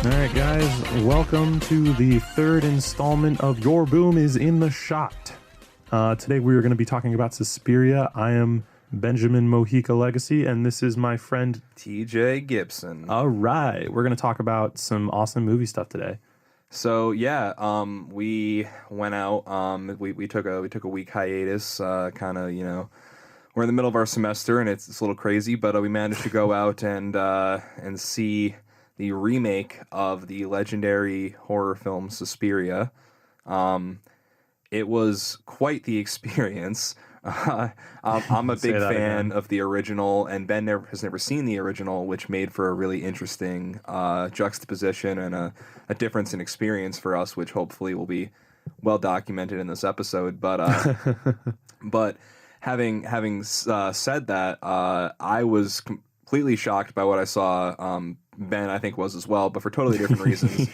All right, guys, welcome to the third installment of Your Boom is in the Shot. Today we are going to be talking about Suspiria. I am Benjamin Mojica Legacy, and this is my friend TJ Gibson. All right, we're going to talk about some awesome movie stuff today. So yeah, we went out. We took a week hiatus. Kind of, we're in the middle of our semester, and it's a little crazy, but we managed to go out and see the remake of the legendary horror film Suspiria. It was quite the experience. I'm a big fan of the original, and Ben has never seen the original, which made for a really interesting juxtaposition and a difference in experience for us, which hopefully will be well documented in this episode. But but having said that, I was completely shocked by what I saw. Ben, I think, was as well, but for totally different reasons.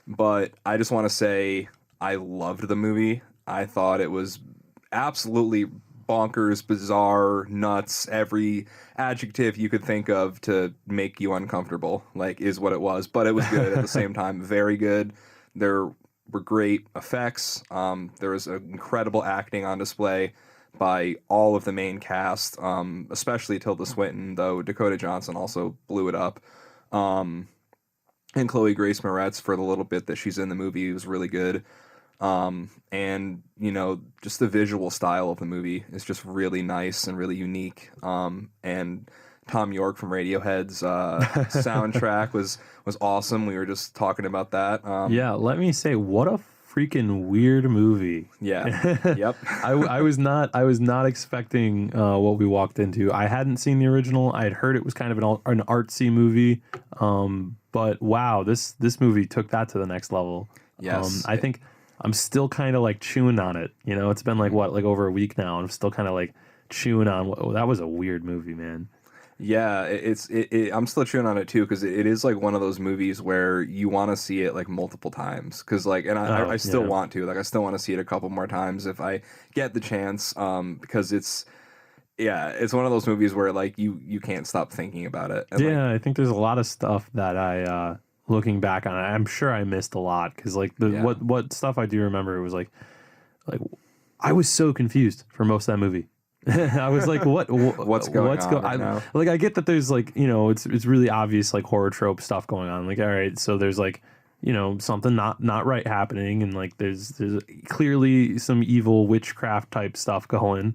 But I just want to say I loved the movie. I thought it was absolutely bonkers, bizarre, nuts, every adjective you could think of to make you uncomfortable, is what it was. But it was good at the same time. Very good. There were great effects. There was incredible acting on display by all of the main cast, especially Tilda Swinton, though Dakota Johnson also blew it up. And Chloe Grace Moretz, for the little bit that she's in the movie, was really good. And, just the visual style of the movie is just really nice and really unique. And Tom York from Radiohead's soundtrack was awesome. We were just talking about that. Yeah, let me say, what a freaking weird movie. Yeah. Yep. I was not expecting what we walked into. I hadn't seen the original. I had heard it was kind of an artsy movie. But wow, this movie took that to the next level. Yes. I think I'm still kind of chewing on it. It's been over a week now, and I'm still kind of chewing on. That was a weird movie, man. Yeah, I'm still chewing on it too, because it is one of those movies where you want to see it multiple times, because I still want to I still want to see it a couple more times if I get the chance, because it's one of those movies where you can't stop thinking about it. And I think there's a lot of stuff that I looking back on it, I'm sure I missed a lot, because what stuff I do remember was I was so confused for most of that movie. I was like, what's going on right now? I get that there's it's really obvious horror trope stuff going on. All right, so there's something not right happening, and there's clearly some evil witchcraft type stuff going.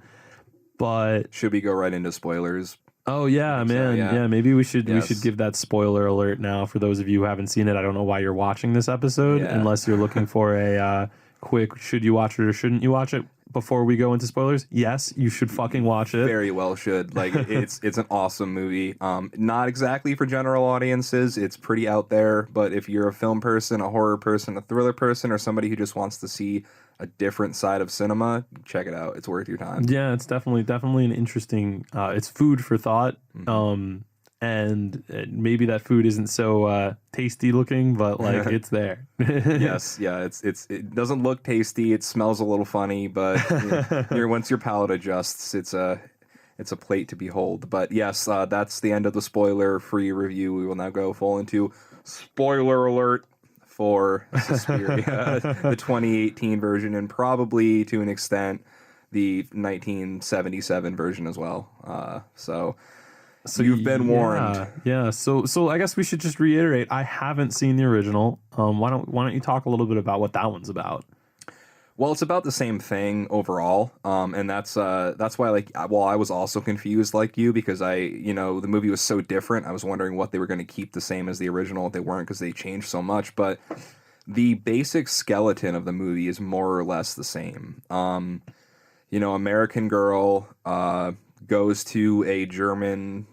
But should we go right into spoilers? Oh yeah, man. Yeah, maybe we should give that spoiler alert now for those of you who haven't seen it. I don't know why you're watching this episode unless you're looking for a quick should you watch it or shouldn't you watch it before we go into spoilers. Yes, you should fucking watch it. Very well should. It's an awesome movie. Not exactly for general audiences. It's pretty out there, but if you're a film person, a horror person, a thriller person, or somebody who just wants to see a different side of cinema, check it out. It's worth your time. Yeah, it's definitely an interesting it's food for thought. Mm-hmm. And maybe that food isn't so tasty looking, but it's there. Yes, yeah, it doesn't look tasty. It smells a little funny, but once your palate adjusts, it's a plate to behold. But yes, that's the end of the spoiler-free review. We will now go full into spoiler alert for Suspiria, the 2018 version, and probably to an extent the 1977 version as well. So you've been warned. Yeah. So I guess we should just reiterate. I haven't seen the original. Why don't you talk a little bit about what that one's about? Well, it's about the same thing overall, and that's why I was also confused like you, because the movie was so different. I was wondering what they were going to keep the same as the original. They weren't, because they changed so much. But the basic skeleton of the movie is more or less the same. American girl goes to a German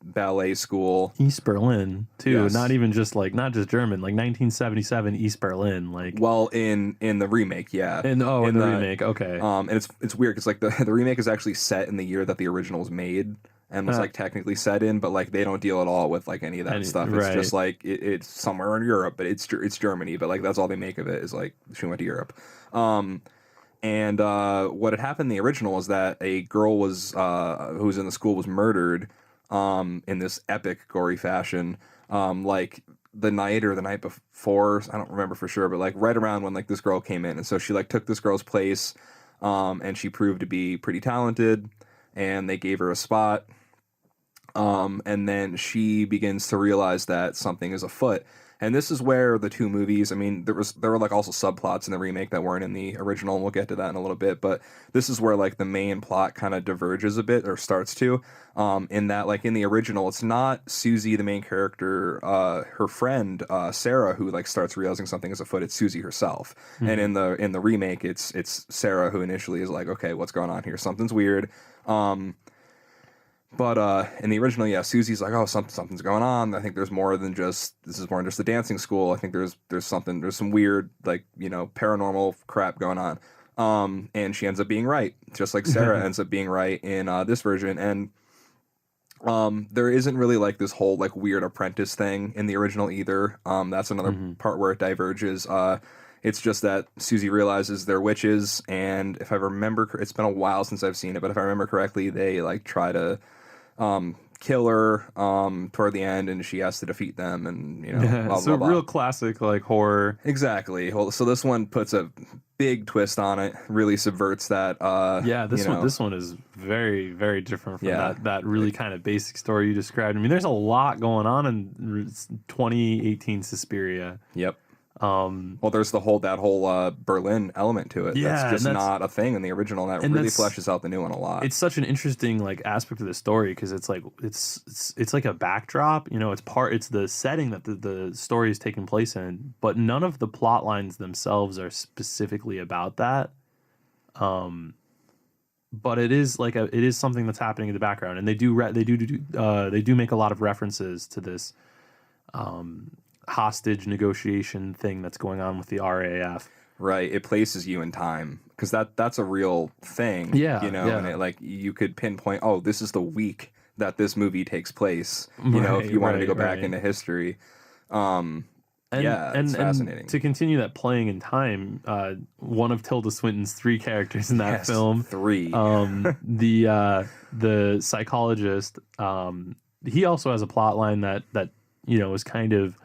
ballet school, East Berlin too. Yes. Not just German, 1977 East Berlin. Well, in the remake, yeah. In the remake, okay. And it's weird because the remake is actually set in the year that the original was made and was technically set in, but they don't deal at all with any of that stuff. It's just it's somewhere in Europe, but it's Germany, but that's all they make of it is she went to Europe. And what had happened in the original was that a girl who was in the school was murdered in this epic, gory fashion like the night or the night before, I don't remember for sure, but like right around when like this girl came in, and so she like took this girl's place, and she proved to be pretty talented, and they gave her a spot. And then she begins to realize that something is afoot. And this is where the two movies, I mean, there were like also subplots in the remake that weren't in the original, and we'll get to that in a little bit, but this is where like the main plot kind of diverges a bit, or starts to, in that like in the original, it's not Susie, the main character, her friend, Sarah, who like starts realizing something is afoot. It's Susie herself. Mm-hmm. And in the remake, it's Sarah who initially is like, okay, what's going on here? Something's weird. But in the original, yeah, Susie's like, oh, something's going on. I think there's more than just the dancing school. I think there's some weird, like, you know, paranormal crap going on. And she ends up being right, just like Sarah ends up being right in this version. And there isn't really like this whole like weird apprentice thing in the original either. That's another part where it diverges. It's just that Susie realizes they're witches, and if I remember, it's been a while since I've seen it, but if I remember correctly, they like try to kill her toward the end, and she has to defeat them, and you know, blah, so blah, real blah. classic like horror. Exactly. So this one puts a big twist on it, really subverts that. This one is very, very different from that really kind of basic story you described. I mean, there's a lot going on in 2018 Suspiria. Yep. Well, there's that whole Berlin element to it. Yeah, that's not a thing in the original. That really fleshes out the new one a lot. It's such an interesting like aspect of the story, because it's like it's like a backdrop. You know, it's the setting that the story is taking place in, but none of the plot lines themselves are specifically about that. But it is like it is something that's happening in the background, and they do make a lot of references to this. Hostage negotiation thing that's going on with the RAF. Right, it places you in time, because that's a real thing. Yeah, you know, and it, like you could pinpoint, oh, this is the week that this movie takes place. You know, if you wanted to go back into history. It's fascinating. And to continue that playing in time, one of Tilda Swinton's three characters in that film, the psychologist, he also has a plot line that you know is kind of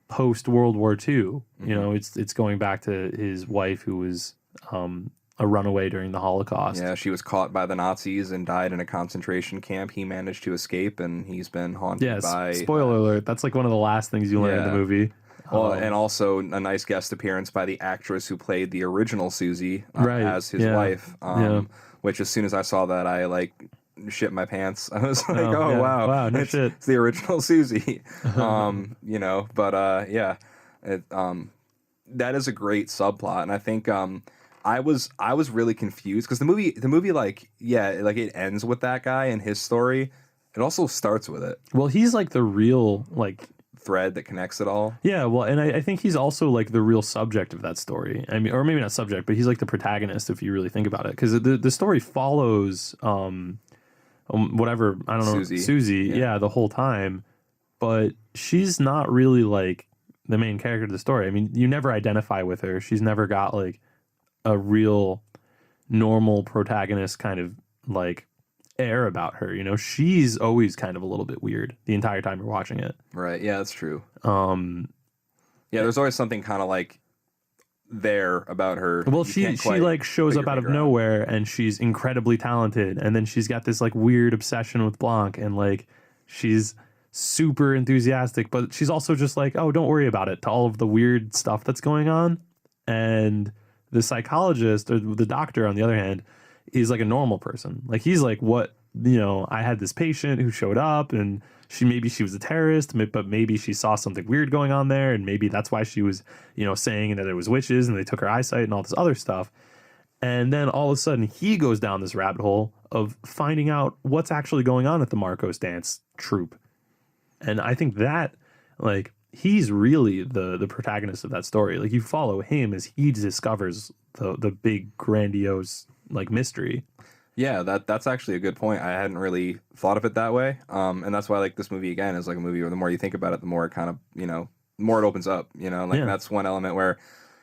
post World War II. You know, it's going back to his wife, who was a runaway during the Holocaust. Yeah, she was caught by the Nazis and died in a concentration camp. He managed to escape, and he's been haunted by... spoiler alert, that's like one of the last things you learn in the movie. Well, and also a nice guest appearance by the actress who played the original Susie as his wife, which as soon as I saw that, I like... shit my pants. I was like, wow, no shit. It's the original Susie. You know, but that is a great subplot, and I think I was really confused, because the movie like it ends with that guy and his story. It also starts with it. Well, he's like the real like thread that connects it all. Yeah, well, and I think he's also like the real subject of that story. I mean, or maybe not subject, but he's like the protagonist if you really think about it, because the story follows whatever, I don't know, Susie, the whole time, but she's not really like the main character of the story. I mean, you never identify with her. She's never got like a real normal protagonist kind of like air about her. You know, she's always kind of a little bit weird the entire time you're watching it. Right. Yeah, that's true. There's always something kind of like there about her. Well, she like shows up out of nowhere, and she's incredibly talented, and then she's got this like weird obsession with Blanc, and like she's super enthusiastic, but she's also just like, oh, don't worry about it, to all of the weird stuff that's going on. And the psychologist, or the doctor, on the other hand, is like a normal person. Like, he's like, what, you know, I had this patient who showed up, and maybe she was a terrorist, but maybe she saw something weird going on there, and maybe that's why she was, you know, saying that it was witches, and they took her eyesight and all this other stuff. And then all of a sudden he goes down this rabbit hole of finding out what's actually going on at the Marcos dance troupe. And I think that, like, he's really the protagonist of that story. Like, you follow him as he discovers the big grandiose like mystery. Yeah, that's actually a good point. I hadn't really thought of it that way. And that's why, like, this movie, again, is like a movie where the more you think about it, the more it kind of, you know, the more it opens up, you know, like, that's one element where,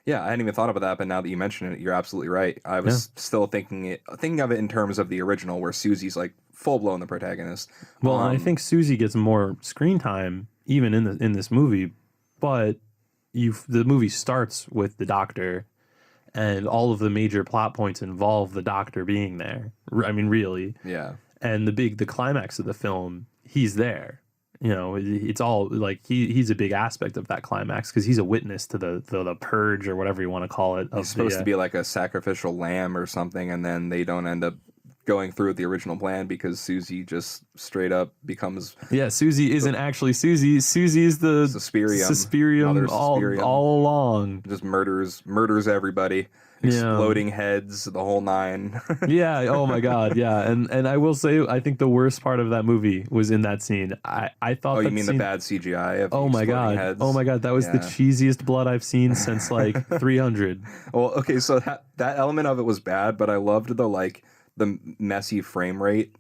I hadn't even thought about that, but now that you mention it, you're absolutely right. I was still thinking of it in terms of the original, where Susie's like full blown the protagonist. Well, I think Susie gets more screen time even in this movie, but the movie starts with the Doctor, and all of the major plot points involve the Doctor being there. I mean, really. Yeah. And the climax of the film, he's there. You know, it's all like he's a big aspect of that climax because he's a witness to the purge or whatever you want to call it. He's supposed to be like a sacrificial lamb or something, and then they don't end up going through with the original plan because Susie just straight up becomes... Yeah, Susie isn't actually Susie. Susie is the Suspirium all along. Just murders everybody. Exploding heads, the whole nine. Yeah, oh my God, yeah. And I will say, I think the worst part of that movie was in that scene. I thought... Oh, you mean the bad CGI of the exploding heads? Oh my God, that was the cheesiest blood I've seen since like 300. Well, okay, so that element of it was bad, but I loved the messy frame rate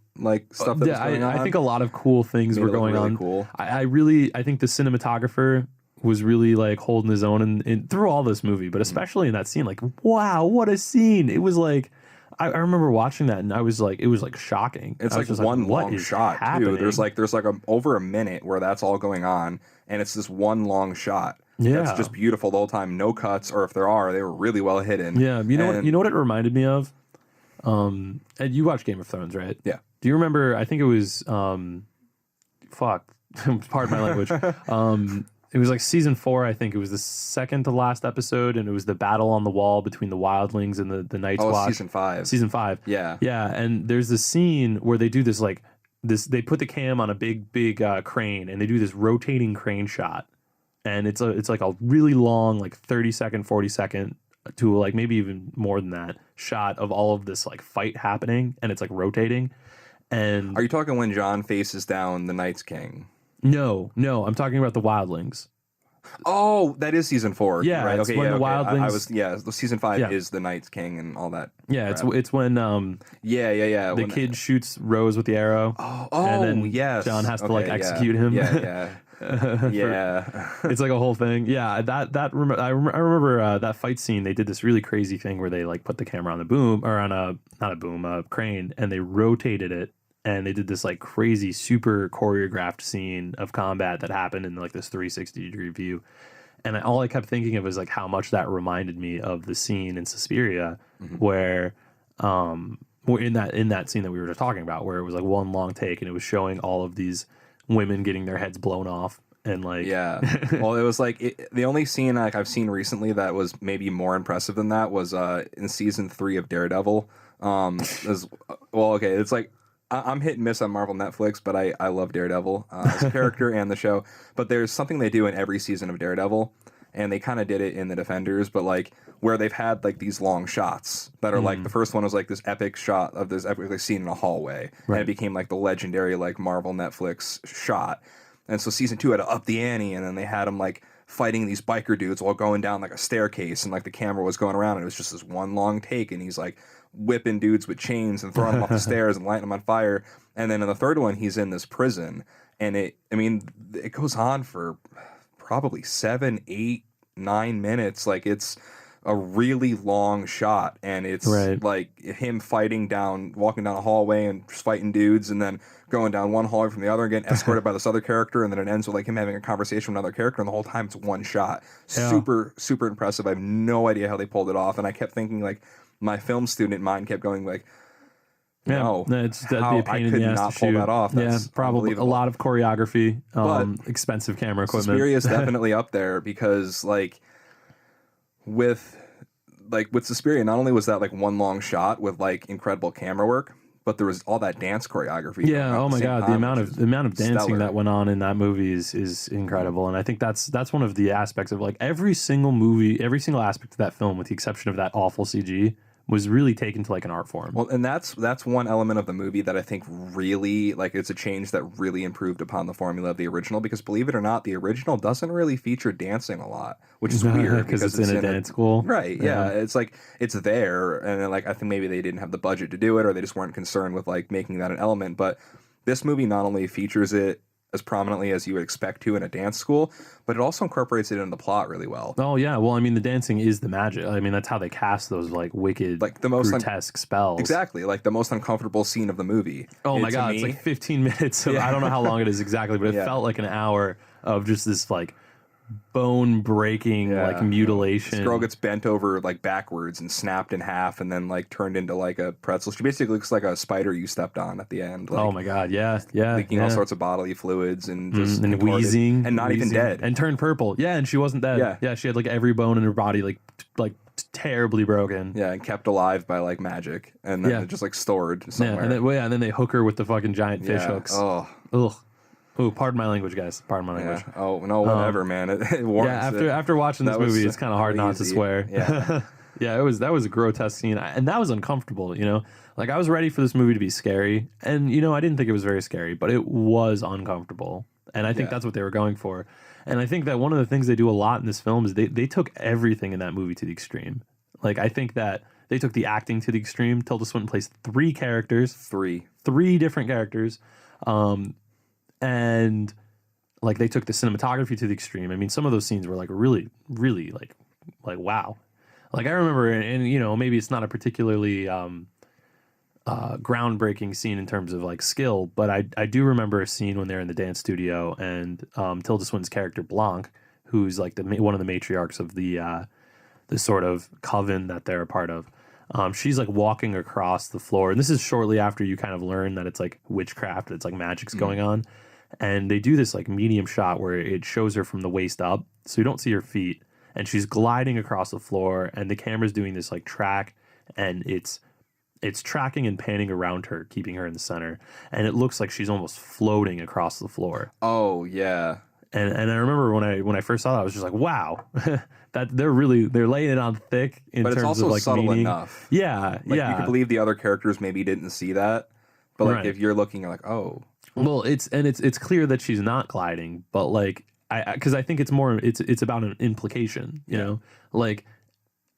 stuff that was going on. I think a lot of cool things were going on. Cool. I think the cinematographer was really like holding his own in through all this movie, but especially in that scene, like, wow, what a scene. It was like, I remember watching that and I was like, it was like shocking. It's like one long shot happening? Too. There's over a minute where that's all going on, and it's this one long shot. Yeah. It's just beautiful the whole time. No cuts, or if there are, they were really well hidden. Yeah. You know what it reminded me of? And you watch Game of Thrones, right? Yeah. Do you remember, I think it was, pardon my language. It was like season 4, I think. It was the second to last episode, and it was the battle on the wall between the wildlings and the Night's Watch. Season 5. Season 5. Yeah. Yeah, and there's this scene where they do this, like, they put the cam on a big crane, and they do this rotating crane shot. And it's like a really long, like 30-second, 40-second, to like maybe even more than that, shot of all of this, like, fight happening, and it's, like, rotating. And are you talking when Jon faces down the Night's King? No, I'm talking about the wildlings. Oh, that is season 4. Yeah, right. It's okay, when yeah, the okay. wildlings. Season 5 is the Night's King and all that. Yeah, it's when yeah. The kid shoots Rose with the arrow. Oh, and then yes. John has to like execute him. Yeah. It's like a whole thing. Yeah, I remember that fight scene. They did this really crazy thing where they like put the camera on the boom or on a crane, and they rotated it. And they did this like crazy, super choreographed scene of combat that happened in like this 360-degree view. And all I kept thinking of is like how much that reminded me of the scene in Suspiria, where in that scene that we were just talking about, where it was like one long take and it was showing all of these women getting their heads blown off. And like, yeah, well, it was like the only scene like I've seen recently that was maybe more impressive than that was in season 3 of Daredevil. It's like, I'm hit and miss on Marvel Netflix, but I love Daredevil as a character and the show. But there's something they do in every season of Daredevil, and they kind of did it in The Defenders, but like where they've had like these long shots that are like the first one was like this epic shot of this epic scene in a hallway, and it became like the legendary like Marvel Netflix shot. And so season 2 had to up the ante, and then they had them like fighting these biker dudes while going down like a staircase, and like the camera was going around, and it was just this one long take, and he's like whipping dudes with chains and throwing them off the stairs and lighting them on fire. And then in the third one, he's in this prison, and it goes on for probably 7, 8, 9 minutes. Like it's a really long shot, and it's like him walking down a hallway and just fighting dudes, and then going down one hallway from the other and getting escorted by this other character, and then it ends with like him having a conversation with another character, and the whole time it's one shot. Super, super impressive. I have no idea how they pulled it off, and I kept thinking like my film student mind kept going like, no, that'd be a pain in the ass to pull shoot. that off. That's probably a lot of choreography, expensive camera equipment. Suspiria is definitely up there because like with Suspiria, not only was that like one long shot with like incredible camera work, but there was all that dance choreography. Yeah. Oh my God, the amount of dancing that went on in that movie is incredible, and I think that's one of the aspects of like every single aspect of that film, with the exception of that awful CG, was really taken to like an art form. Well, and that's one element of the movie that I think really like it's a change that really improved upon the formula of the original, because believe it or not, the original doesn't really feature dancing a lot, which is weird because it's in a dance school. Right. Yeah. It's like it's there, and like I think maybe they didn't have the budget to do it, or they just weren't concerned with like making that an element. But this movie not only features it as prominently as you would expect to in a dance school, but it also incorporates it into the plot really well. Oh yeah, well I mean the dancing is the magic. I mean that's how they cast those like wicked, like the most grotesque spells. Exactly, like the most uncomfortable scene of the movie. Oh my God, it's like 15 minutes. So I don't know how long it is exactly, but it felt like an hour of just this like bone breaking like mutilation. This girl gets bent over like backwards and snapped in half and then like turned into like a pretzel. She basically looks like a spider you stepped on at the end. Like, oh my god, yeah, leaking all sorts of bodily fluids and just and wheezing and not even dead and turned purple. Yeah, and she wasn't dead. Yeah, she had like every bone in her body like terribly broken. Yeah, and kept alive by like magic, and then just like stored somewhere. And then they hook her with the fucking giant fish hooks. Oh, ugh. Ooh, pardon my language, guys. Pardon my language. Yeah. Oh no, whatever, man. It warrants after watching this movie, it's kind of hard not to swear. Yeah, yeah. That was a grotesque scene, and that was uncomfortable. You know, like I was ready for this movie to be scary, and you know, I didn't think it was very scary, but it was uncomfortable, and I think that's what they were going for. And I think that one of the things they do a lot in this film is they took everything in that movie to the extreme. Like I think that they took the acting to the extreme. Tilda Swinton plays three different characters. And like they took the cinematography to the extreme. I mean, some of those scenes were like really, really like wow. Like I remember, and you know, maybe it's not a particularly groundbreaking scene in terms of like skill, but I do remember a scene when they're in the dance studio and Tilda Swinton's character Blanc, who's like one of the matriarchs of the sort of coven that they're a part of. She's like walking across the floor, and this is shortly after you kind of learn that it's like witchcraft, it's like magic's going on. And they do this like medium shot where it shows her from the waist up, so you don't see her feet, and she's gliding across the floor, and the camera's doing this like track, and it's tracking and panning around her, keeping her in the center, and it looks like she's almost floating across the floor. Oh yeah. And I remember when I first saw that, I was just like, wow, that they're laying it on thick in but terms it's also of like subtle meaning. Enough. Yeah, like, you can believe the other characters maybe didn't see that, but like if you're looking, you're like, oh. Well, it's clear that she's not gliding, but like because I think it's about an implication, you know, like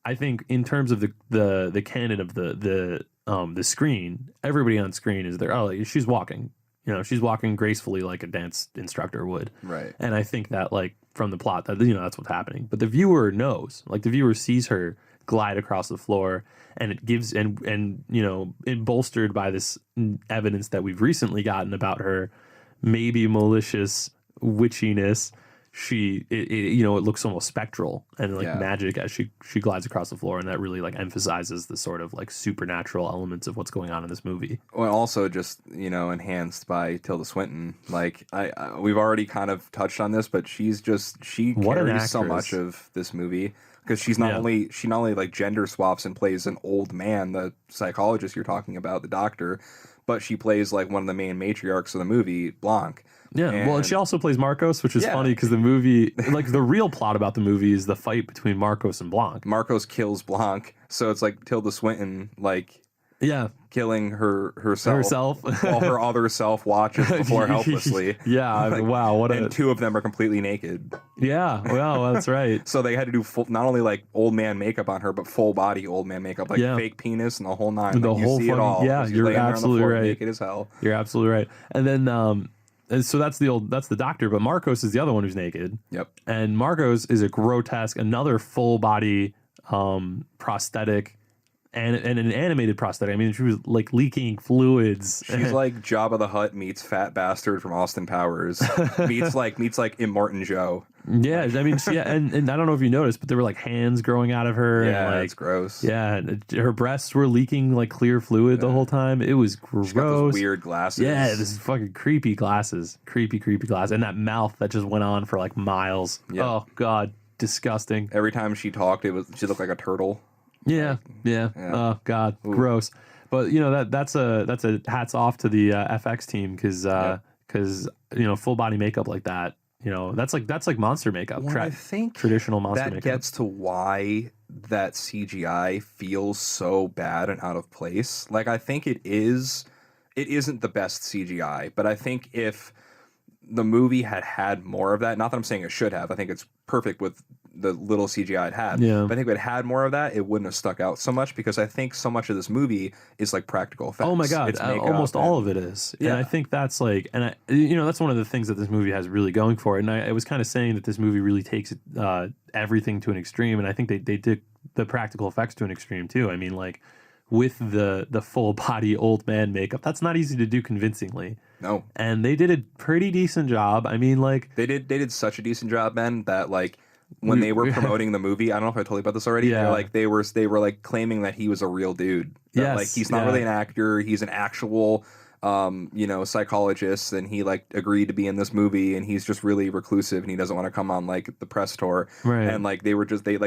I think in terms of the canon of the screen, everybody on screen is there. Oh, like, she's walking. You know, she's walking gracefully like a dance instructor would. Right. And I think that like from the plot that, you know, that's what's happening. But the viewer knows, like the viewer sees her glide across the floor, and it gives, and you know, it bolstered by this evidence that we've recently gotten about her maybe malicious witchiness. You know, it looks almost spectral and like magic as she glides across the floor, and that really like emphasizes the sort of like supernatural elements of what's going on in this movie. Well, also just, you know, enhanced by Tilda Swinton. Like we've already kind of touched on this, but she carries so much of this movie because she not only like gender swaps and plays an old man, the psychologist you're talking about, the doctor, but she plays like one of the main matriarchs of the movie, Blanc. Yeah, and she also plays Marcos, which is funny because the movie, like the real plot about the movie is the fight between Marcos and Blanc. Marcos kills Blanc, so it's like Tilda Swinton, like killing herself while her other self watches before helplessly. Wow, and two of them are completely naked. Yeah, well, that's right. So they had to do not only like old man makeup on her, but full body old man makeup, like fake penis and the whole nine. The like, whole you see it all. Yeah, you're absolutely right. Naked as hell. You're absolutely right. And then and so that's the doctor, but Marcos is the other one who's naked. Yep. And Marcos is a grotesque, another full body prosthetic and an animated prosthetic. I mean, she was like leaking fluids. She's like Jabba the Hutt meets Fat Bastard from Austin Powers meets like Immortan Joe. Yeah, I mean, and I don't know if you noticed, but there were like hands growing out of her. Yeah, and, like, it's gross. Yeah, her breasts were leaking like clear fluid the whole time. It was gross. She's got those weird glasses. Yeah, this is fucking creepy glasses. Creepy glasses. And that mouth that just went on for like miles. Yep. Oh, God. Disgusting. Every time she talked, she looked like a turtle. Yeah. Oh, God. Ooh. Gross. But, you know, that's a hats off to the FX team because, you know, full body makeup like that. You know, that's like monster makeup. Well, I think traditional monster makeup. That gets to why that CGI feels so bad and out of place. Like, I think it isn't the best CGI, but I think if the movie had more of that, not that I'm saying it should have, I think it's perfect with the little CGI it had. Yeah. But I think if it had more of that, it wouldn't have stuck out so much because I think so much of this movie is like practical effects. Oh my God, almost all of it is. Yeah. And I think that's like, you know, that's one of the things that this movie has really going for it. And I was kind of saying that this movie really takes everything to an extreme, and I think they did the practical effects to an extreme too. I mean, like with the full body old man makeup. That's not easy to do convincingly. No. And they did a pretty decent job. I mean, like they did such a decent job, man, that like when they were promoting the movie, I don't know if I told you about this already. Yeah. Like they were like claiming that he was a real dude. That, Yes. Like he's not really an actor. He's an actual psychologist, and he like agreed to be in this movie, and he's just really reclusive, and he doesn't want to come on like the press tour. Right. And like they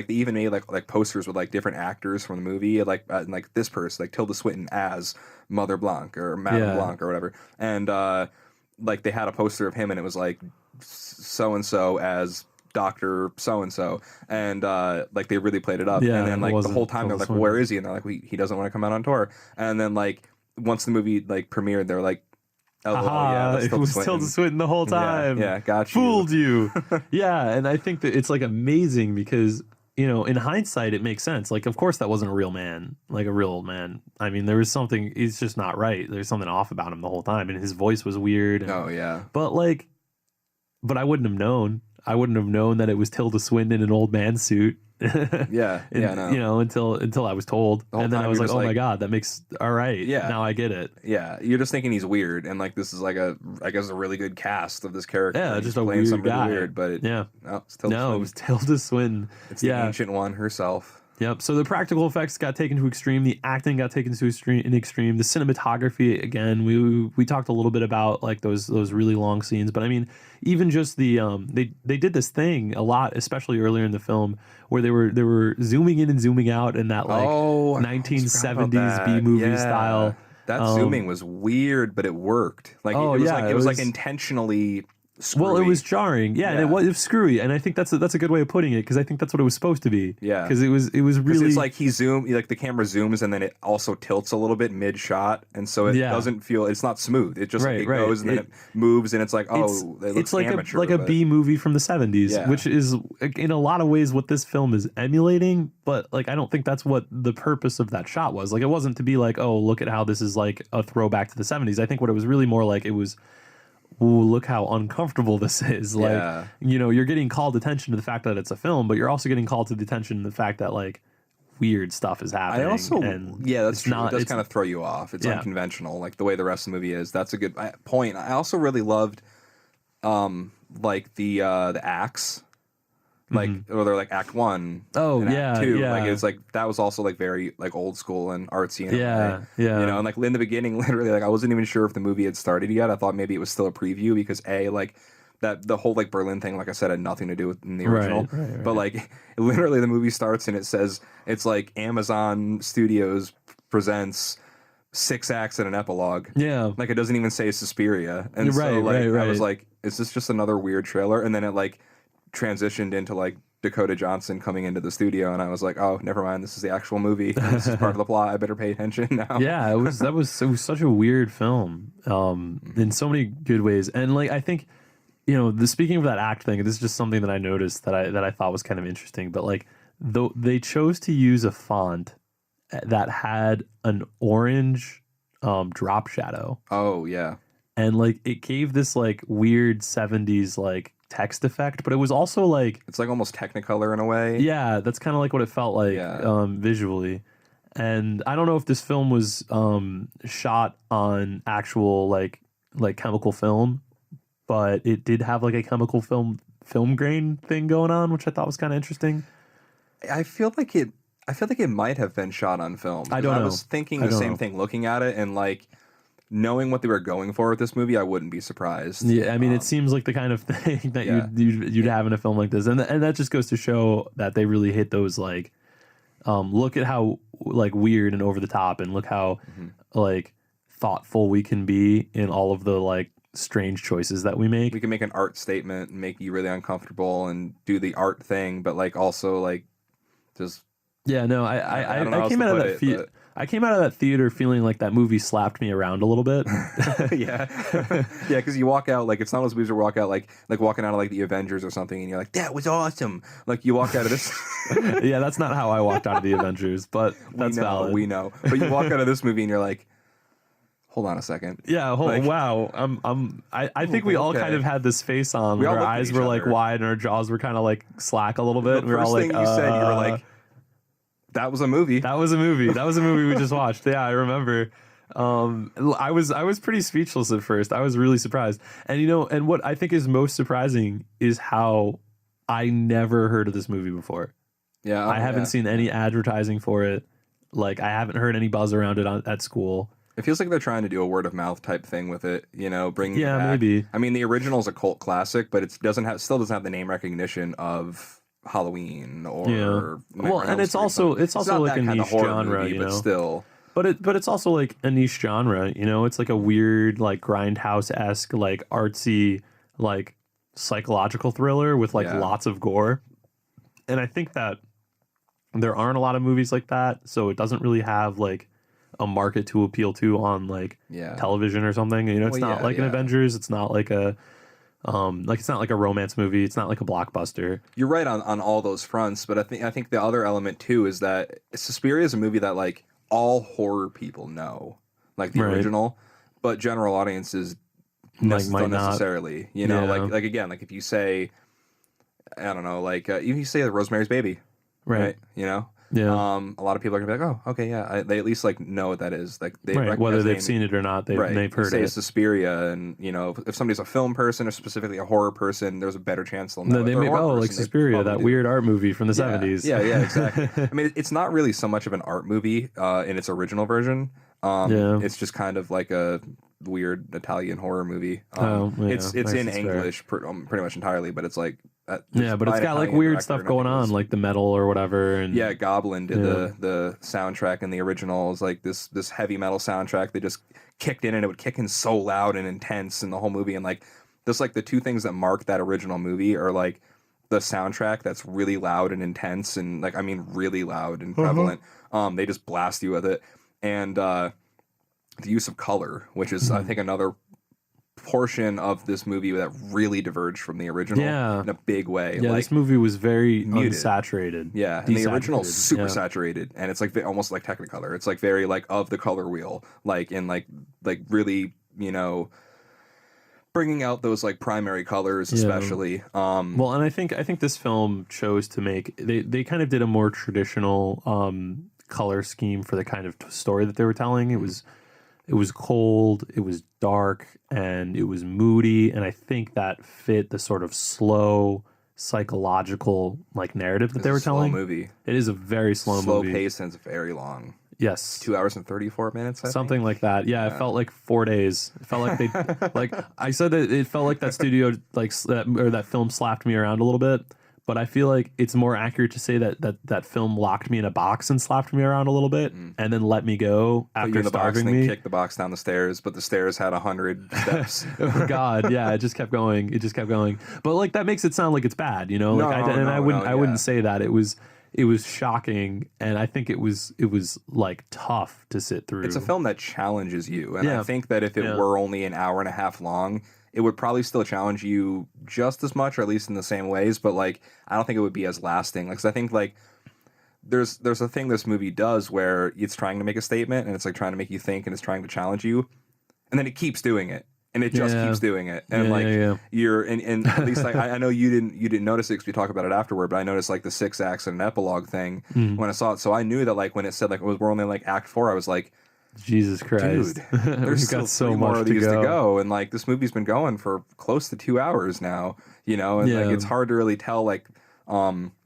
even made like posters with like different actors from the movie, like and, like this person, like Tilda Swinton as Mother Blanc or Madame Blanc or whatever, and like they had a poster of him, and it was like so and so as Dr. So-and-so, and like they really played it up. Yeah, and then like the whole time they're like, well, where is he? And they're like, he doesn't want to come out on tour. And then like once the movie like premiered, they're like, oh, yeah, it was Tilda Swinton the whole time. Yeah, got you. Fooled you. Yeah, and I think that it's like amazing because, you know, in hindsight, it makes sense. Like, of course, that wasn't a real man, like a real old man. I mean, there was something, he's just not right. There's something off about him the whole time, and his voice was weird. And, oh, yeah. But I wouldn't have known. I wouldn't have known that it was Tilda Swinton in an old man suit. No. You know, until I was told, and then I was like, "Oh my god, that makes all right." Yeah, now I get it. Yeah, you're just thinking he's weird, and like this is like a really good cast of this character. Yeah, just a weird guy. Really weird, but it was Tilda Swinton. It was Tilda Swinton. It's the ancient one herself. Yep. So the practical effects got taken to extreme. The acting got taken to extreme. The cinematography, again, we talked a little bit about like those really long scenes, but I mean, even just the they did this thing a lot, especially earlier in the film, where they were zooming in and zooming out in that like 1970s B movie style. That zooming was weird, but it worked. Like it was like intentionally screwy. Well, it was jarring, and it was screwy, and I think that's a good way of putting it, because I think that's what it was supposed to be. Yeah, because it was really, it's like the camera zooms, and then it also tilts a little bit mid shot, and so it doesn't feel, it's not smooth. It just it goes and then it moves, and it's like it's like amateur, like a B movie from the 70s, which is in a lot of ways what this film is emulating. But like I don't think that's what the purpose of that shot was. Like it wasn't to be like, oh, look at how this is like a throwback to the 70s. I think what it was really more like, it was, ooh, look how uncomfortable this is. Like, you know, you're getting called attention to the fact that it's a film, but you're also getting called to the attention to the fact that like weird stuff is happening. That's true. It does kind of throw you off. It's unconventional, like the way the rest of the movie is. That's a good point. I also really loved, like the axe. Like, or they're like Act 1. Oh, and yeah, Act 2. yeah. Like, it's like, that was also like very like old school and artsy. And yeah. You know, and like in the beginning, literally, like I wasn't even sure if the movie had started yet. I thought maybe it was still a preview because like that the whole like Berlin thing, like I said, had nothing to do with the original. Right. But like literally the movie starts and it says it's like Amazon Studios presents 6 acts and an epilogue. Yeah. Like it doesn't even say Suspiria. And so like I was like, is this just another weird trailer? And then it like transitioned into like Dakota Johnson coming into the studio, and I was like, oh, never mind, this is the actual movie. This is part of the plot. I better pay attention now. Yeah, it was such a weird film in so many good ways. And like I think, you know, speaking of that act thing, this is just something that I noticed that I thought was kind of interesting. But like they chose to use a font that had an orange drop shadow. Oh yeah. And like it gave this like weird 70s like text effect, but it was also like, it's like almost Technicolor in a way. Yeah, that's kind of like what it felt like visually. And I don't know if this film was shot on actual like chemical film, but it did have like a chemical film grain thing going on, which I thought was kind of interesting. I feel like it might have been shot on film. I don't know. I was thinking the same thing looking at it, and like knowing what they were going for with this movie, I wouldn't be surprised. Yeah, I mean, it seems like the kind of thing that you'd have in a film like this, and that just goes to show that they really hit those like, look at how like weird and over the top, and look how like thoughtful we can be in all of the like strange choices that we make. We can make an art statement and make you really uncomfortable and do the art thing, but like also like just I came out of that I came out of that theater feeling like that movie slapped me around a little bit. Yeah, because you walk out like, it's not those movies where you walk out like walking out of like the Avengers or something, and you're like, that was awesome. Like you walk out of this. Yeah, that's not how I walked out of the Avengers, but that's valid. We know, but you walk out of this movie and you're like, hold on a second. Yeah, wow. I think we all kind of had this face on where our eyes were like wide and our jaws were kind of like slack a little bit. The first thing you said, you were like, That was a movie. That was a movie. That was a movie we just watched. Yeah, I remember. I was pretty speechless at first. I was really surprised. And and what I think is most surprising is how I never heard of this movie before. Yeah, I haven't seen any advertising for it. Like, I haven't heard any buzz around it at school. It feels like they're trying to do a word of mouth type thing with it, bringing it back. Maybe. I mean, the original is a cult classic, but it still doesn't have the name recognition of Halloween or and it's also like a niche genre, movie, but still. But it's also like a niche genre, It's like a weird, like, Grindhouse-esque, like, artsy, like, psychological thriller with like lots of gore. And I think that there aren't a lot of movies like that, so it doesn't really have like a market to appeal to on like television or something. It's not like an Avengers. It's not like a it's not like a romance movie. It's not like a blockbuster. You're right on all those fronts, but I think the other element too is that Suspiria is a movie that like all horror people know, like the original, but general audiences don't necessarily. Like again, like if you say, I don't know, like if you say Rosemary's Baby, right? A lot of people are gonna be like, oh, okay, yeah. They at least like know what that is. Like they whether they've seen it or not, they've heard say it. Suspiria, and if somebody's a film person or specifically a horror person, there's a better chance they'll know. They may like Suspiria, that weird art movie from the 70s. Yeah, exactly. I mean, it's not really so much of an art movie in its original version. It's just kind of like a weird Italian horror movie. It's in English pretty much entirely, but it's like but it's got like weird stuff going on, like the metal or whatever. And Goblin did the soundtrack in the original. Is like this heavy metal soundtrack. They just kicked in, and it would kick in so loud and intense in the whole movie. And like just like the two things that mark that original movie are like the soundtrack that's really loud and intense, and like I mean really loud and prevalent. They just blast you with it, and the use of color, which is I think another portion of this movie that really diverged from the original in a big way. Yeah, like, this movie was very muted. Unsaturated. Yeah, and the original is super saturated, and it's like almost like Technicolor. It's like very like of the color wheel, like in like really bringing out those like primary colors, especially. Well, and I think this film chose to make they kind of did a more traditional color scheme for the kind of story that they were telling. It was cold, it was dark, and it was moody, and I think that fit the sort of slow psychological like narrative that they were telling. Slow movie. It is a very slow movie. Slow pace, and it's very long. Yes. 2 hours and 34 minutes, something like that. Yeah, it felt like 4 days. It felt like they like I said that it felt like that studio that film slapped me around a little bit. But I feel like it's more accurate to say that film locked me in a box and slapped me around a little bit, and then let me go after starving me. Kicked the box down the stairs, but the stairs had 100 steps. Oh God, yeah, it just kept going. But like that makes it sound like it's bad, I wouldn't say that. It was shocking, and I think it was like tough to sit through. It's a film that challenges you, and I think that if it were only an hour and a half long, it would probably still challenge you just as much, or at least in the same ways. But like, I don't think it would be as lasting. Like, 'cause I think like there's a thing this movie does where it's trying to make a statement, and it's like trying to make you think, and it's trying to challenge you, and then it keeps doing it, and it just keeps doing it, and you're and at least like I know you didn't notice it because we talk about it afterward, but I noticed like the 6 acts and an epilogue thing when I saw it. So I knew that like when it said like we're only like Act 4, I was like, Jesus Christ, dude, there's still so 3 much more of these to go, and like this movie's been going for close to 2 hours now, and like it's hard to really tell like the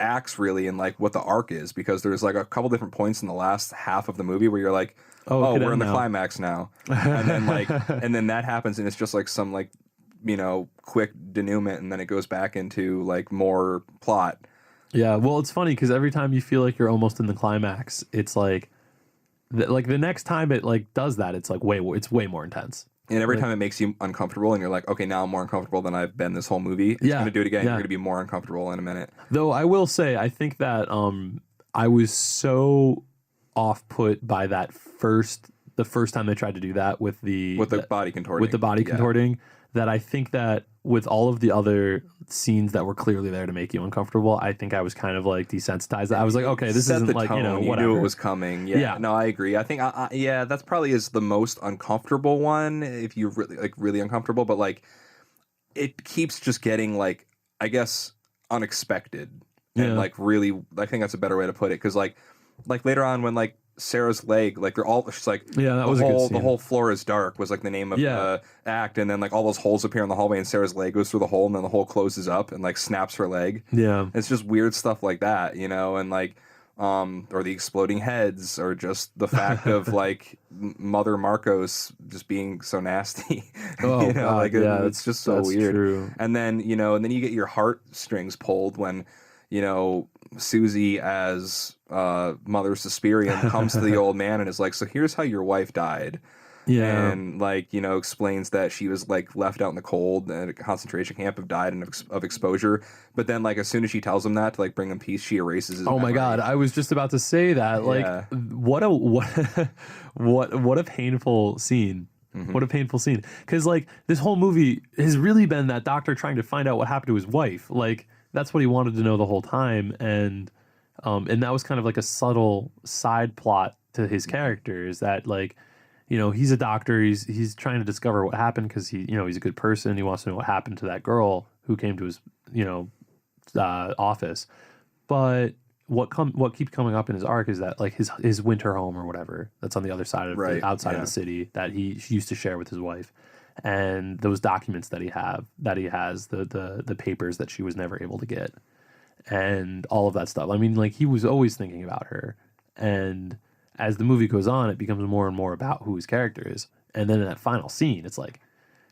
acts really and like what the arc is, because there's like a couple different points in the last half of the movie where you're like, oh we're in the climax now, and then like and then that happens, and it's just like some like quick denouement, and then it goes back into like more plot. Yeah, well, it's funny because every time you feel like you're almost in the climax, it's like the next time it like does that, it's like way more intense. And every time it makes you uncomfortable, and you're like, okay, now I'm more uncomfortable than I've been this whole movie. It's going to do it again. You're going to be more uncomfortable in a minute. Though I will say, I think that I was so off put by the first time they tried to do that with the body contorting, that I think that with all of the other scenes that were clearly there to make you uncomfortable, I think I was kind of like desensitized. I was like, okay, this isn't like, whatever. You knew it was coming. Yeah. No, I agree. I think, that's probably is the most uncomfortable one if you're really uncomfortable, but like it keeps just getting like, I guess, unexpected. and like really, I think that's a better way to put it, because like later on when like Sarah's leg, like they're all, she's like, that was a good scene. The whole floor is dark was like the name of the act, and then like all those holes appear in the hallway, and Sarah's leg goes through the hole, and then the hole closes up and like snaps her leg. It's just weird stuff like that, you know, and like or the exploding heads, or just the fact of like Mother Marcos just being so nasty. Oh, you know, God, like it's just so weird. True. And then you know, and then you get your heartstrings pulled when, you know, Susie as Mother Suspiria comes to the old man and is like, so here's how your wife died. And like, you know, explains that she was like left out in the cold at a concentration camp, have died of exposure. But then like as soon as she tells him that to like bring him peace, she erases his memory. My God, I was just about to say that. Like what a painful scene. What a painful scene. Because like this whole movie has really been that doctor trying to find out what happened to his wife. Like that's what he wanted to know the whole time, and that was kind of like a subtle side plot to his character, is that like, you know, he's a doctor, he's trying to discover what happened because he, you know, he's a good person, he wants to know what happened to that girl who came to his, you know, office. But what keeps coming up in his arc is that like his winter home or whatever that's on the other side of the outside of the city that he used to share with his wife, and those documents that he has the papers that she was never able to get, and all of that stuff. I mean, like he was always thinking about her, and as the movie goes on, it becomes more and more about who his character is. And then in that final scene, it's like,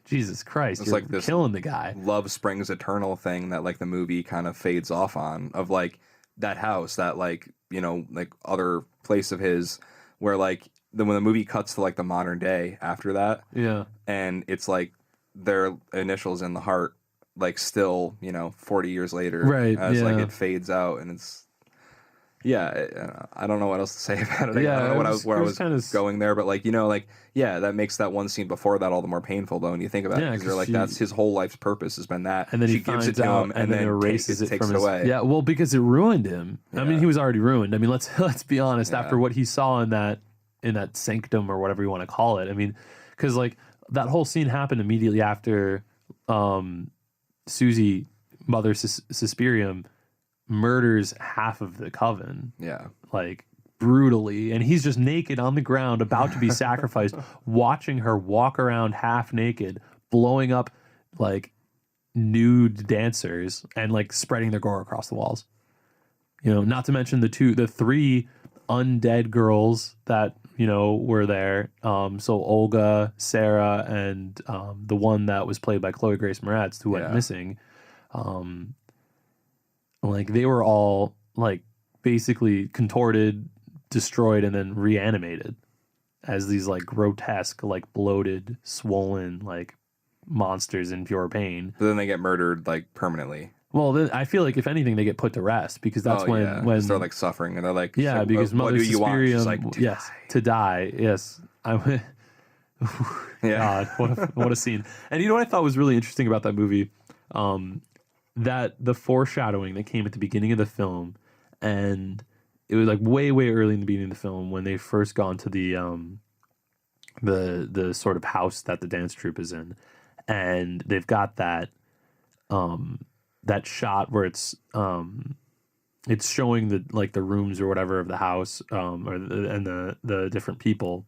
Jesus Christ, you're like killing the guy. Love springs eternal thing that like the movie kind of fades off on, of like that house, that like, you know, like other place of his, where like when the movie cuts to like the modern day after that, and it's like their initials in the heart, like still, you know, 40 years later, as like it fades out, and it's I don't know what else to say about it. I don't know where I was kind of going there, but like, you know, like, that makes that one scene before that all the more painful though when you think about it, because you're like, that's his whole life's purpose has been that, and then she gives it to him and then erases it from his away. Yeah, well, because it ruined him. I mean, he was already ruined. I mean, let's be honest. After what he saw in that sanctum or whatever you want to call it, I mean, because like that whole scene happened immediately after Susie, Mother Suspirium, murders half of the coven. Like brutally, and he's just naked on the ground about to be sacrificed, watching her walk around half naked, blowing up like nude dancers and like spreading their gore across the walls. You know, not to mention the three undead girls that, you know, were there. So Olga, Sarah, and the one that was played by Chloe Grace Moretz, who went missing. Like they were all like basically contorted, destroyed, and then reanimated as these like grotesque, like bloated, swollen, like monsters in pure pain. But then they get murdered like permanently. Well, then I feel like if anything, they get put to rest, because that's when they're like suffering, and they're like, because Mother Suspirium, like, to die. Yes, I went. God, what a scene! And you know what I thought was really interesting about that movie, that the foreshadowing that came at the beginning of the film, and it was like way early in the beginning of the film when they first gone to the sort of house that the dance troupe is in, and they've got that that shot where it's showing the rooms or whatever of the house, and the different people,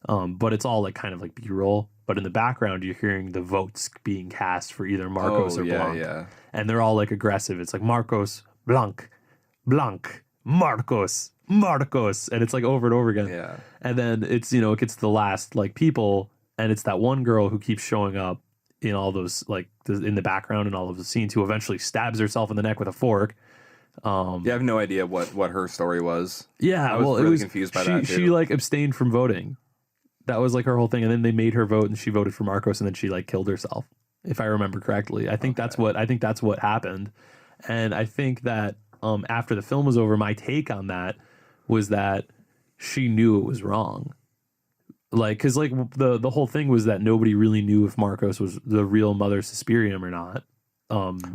but it's all like kind of like B-roll. But in the background, you're hearing the votes being cast for either Marcos or Blanc, and they're all like aggressive. It's like Marcos, Blanc, Marcos, and it's like over and over again. And then it's, you know, it gets to the last like people, and it's that one girl who keeps showing up in all those like in the background in all of the scenes, who eventually stabs herself in the neck with a fork. I have no idea what her story was. I was really confused by that too. She like abstained from voting. That was like her whole thing, and then they made her vote, and she voted for Marcos, and then she like killed herself, if I remember correctly. I think that's what happened, and I think that after the film was over, my take on that was that she knew it was wrong. Like, because like the whole thing was that nobody really knew if Marcos was the real Mother Suspirium or not.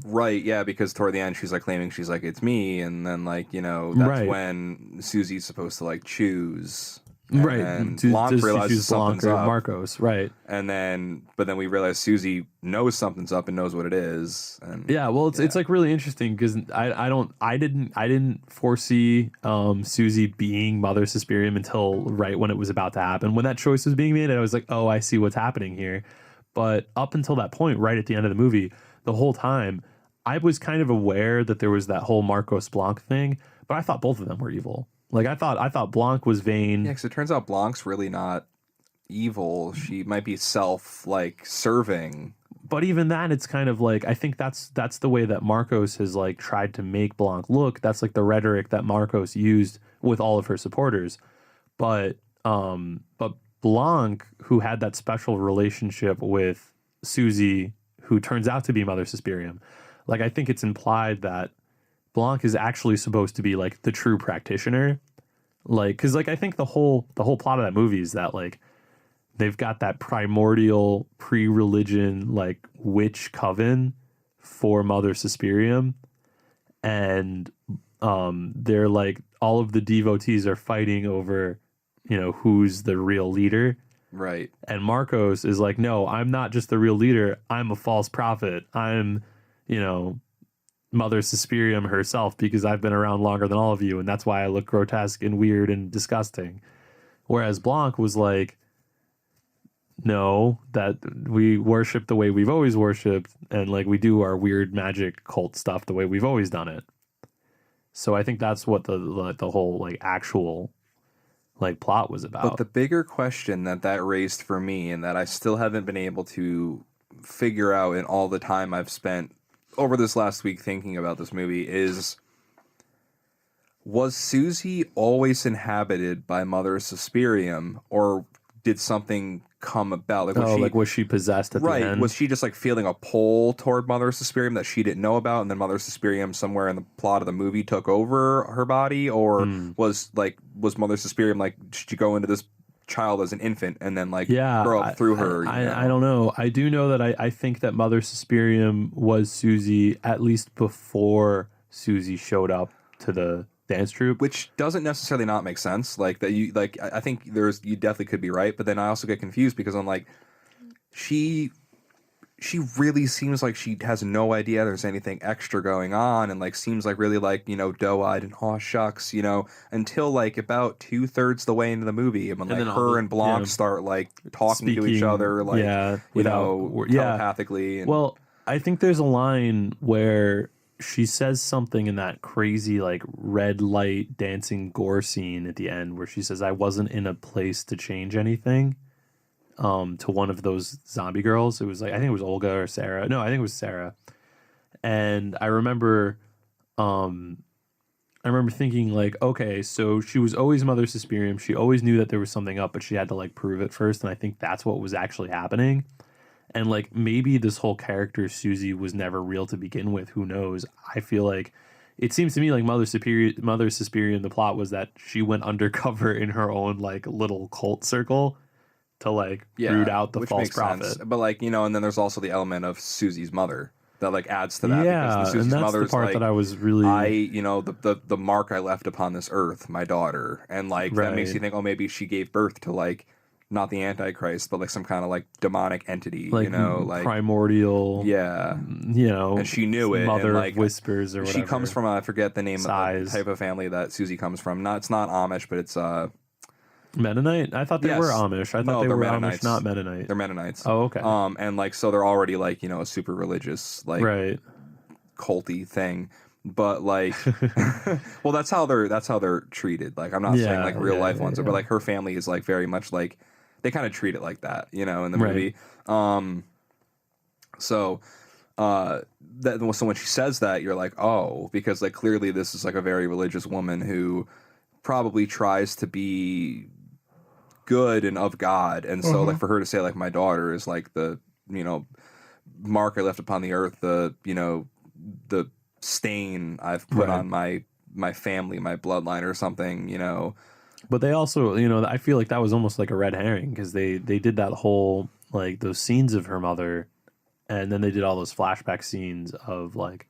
Right, yeah, because toward the end she's like claiming she's like, it's me, and then like, you know, that's when Susie's supposed to like choose. And right. then To, Blanc does she realizes choose Blanc something's or up. Marcos? Right. But then we realize Susie knows something's up and knows what it is. And Yeah, well, it's like really interesting because I didn't foresee Susie being Mother Suspirium until right when it was about to happen. When that choice was being made, I was like, oh, I see what's happening here. But up until that point, right at the end of the movie, the whole time, I was kind of aware that there was that whole Marcos Blanc thing, but I thought both of them were evil. Like I thought Blanc was vain. yeah, because it turns out Blanc's really not evil. She might be serving. But even that, it's kind of like I think that's the way that Marcos has like tried to make Blanc look. That's like the rhetoric that Marcos used with all of her supporters. But Blanc, who had that special relationship with Susie, who turns out to be Mother Suspirium, like I think it's implied that Blanc is actually supposed to be like the true practitioner. Like, because like I think the whole plot of that movie is that like they've got that primordial pre-religion like witch coven for Mother Suspirium, and they're like all of the devotees are fighting over, you know, who's the real leader. Right. And Marcos is like, no, I'm not just the real leader. I'm a false prophet. I'm, you know, Mother Suspirium herself because I've been around longer than all of you, and that's why I look grotesque and weird and disgusting. Whereas Blanc was like, no, that we worship the way we've always worshipped, and like we do our weird magic cult stuff the way we've always done it. So I think that's what the whole like actual like plot was about. But the bigger question that raised for me, and that I still haven't been able to figure out in all the time I've spent over this last week thinking about this movie, is, was Susie always inhabited by Mother Suspirium, or did something come about? Like, was she possessed at the end? Was she just like feeling a pull toward Mother Suspirium that she didn't know about, and then Mother Suspirium somewhere in the plot of the movie took over her body? Or was Mother Suspirium like, did she go into this child as an infant and then like grow up through her? I don't know. I do know that I think that Mother Suspirium was Susie at least before Susie showed up to the dance troupe, which doesn't necessarily not make sense. Like that, you like I think you definitely could be right, but then I also get confused because I'm like, she really seems like she has no idea there's anything extra going on, and like seems like really like, you know, doe-eyed and aw shucks, you know, until like about 2/3 the way into the movie, and when like her and Blanc start like talking to each other, like telepathically. Well, I think there's a line where she says something in that crazy like red light dancing gore scene at the end where she says, I wasn't in a place to change anything, to one of those zombie girls. It was like, I think it was Olga or Sarah. No, I think it was Sarah. And I remember thinking like, okay, so she was always Mother Suspirium. She always knew that there was something up, but she had to like prove it first. And I think that's what was actually happening. And like maybe this whole character Susie was never real to begin with. Who knows? I feel like it seems to me like Mother Suspirium, the plot was that she went undercover in her own like little cult circle to like root out the false prophet. Sense. But like, you know, and then there's also the element of Susie's mother that like adds to that. Yeah, because Susie's and that's mother's the part like, that I was really, you know, the mark I left upon this earth, my daughter, and like that makes you think, oh, maybe she gave birth to like not the Antichrist, but like some kind of like demonic entity, like, you know, like primordial, you know, and she knew it. Mother and like of whispers or whatever. She comes from I forget the name Size. of the type of family that Susie comes from. It's not Amish, but it's Mennonite. I thought they were Amish. I thought they were Amish, not Mennonite. They're Mennonites. Oh, okay. And like so they're already like, you know, a super religious like culty thing. But like, well, that's how they're treated. Like, I'm not saying like real life ones, but like her family is like very much like they kind of treat it like that, you know, in the movie. So when she says that, you're like, oh, because like clearly this is like a very religious woman who probably tries to be good and of God, and so like for her to say like my daughter is like the, you know, mark I left upon the earth, the, you know, the stain I've put on my family, my bloodline or something, you know. But they also, you know, I feel like that was almost like a red herring because they did that whole like those scenes of her mother, and then they did all those flashback scenes of like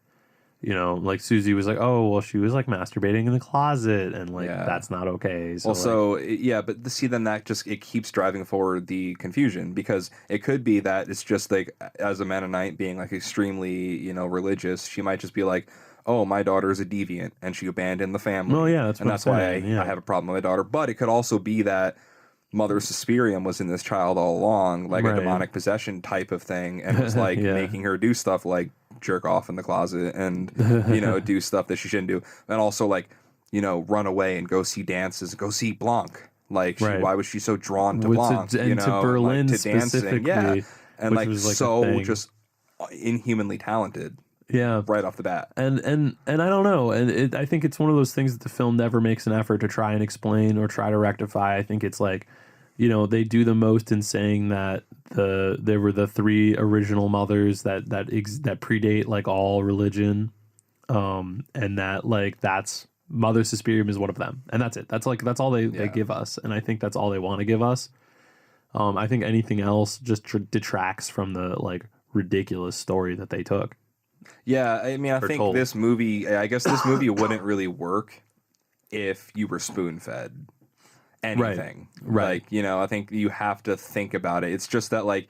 you know, like Susie was like, oh, well, she was like masturbating in the closet, and like that's not okay. So, but see, then that just it keeps driving forward the confusion, because it could be that it's just like, as a Mennonite being like extremely, you know, religious, she might just be like, oh, my daughter is a deviant and she abandoned the family. Well, yeah, that's and what that's I'm why saying, I have a problem with my daughter. But it could also be that Mother Suspirium was in this child all along, like a demonic possession type of thing, and was like making her do stuff like jerk off in the closet and, you know, do stuff that she shouldn't do. And also, like, you know, run away and go see dances, go see Blanc. Like, why was she so drawn to Blanc? And to Berlin, like, to dancing. Yeah. And like, was like so just inhumanly talented. Yeah, right off the bat. And I don't know. And I think it's one of those things that the film never makes an effort to try and explain or try to rectify. I think it's like, you know, they do the most in saying that there were the 3 original mothers that predate like all religion, and that like that's Mother Suspirium is one of them, and that's it. That's all they give us, and I think that's all they want to give us. I think anything else just detracts from the like ridiculous story that they took. Yeah, I mean, I think told. this movie wouldn't really work if you were spoon-fed anything. Right. Like, you know, I think you have to think about it. It's just that, like,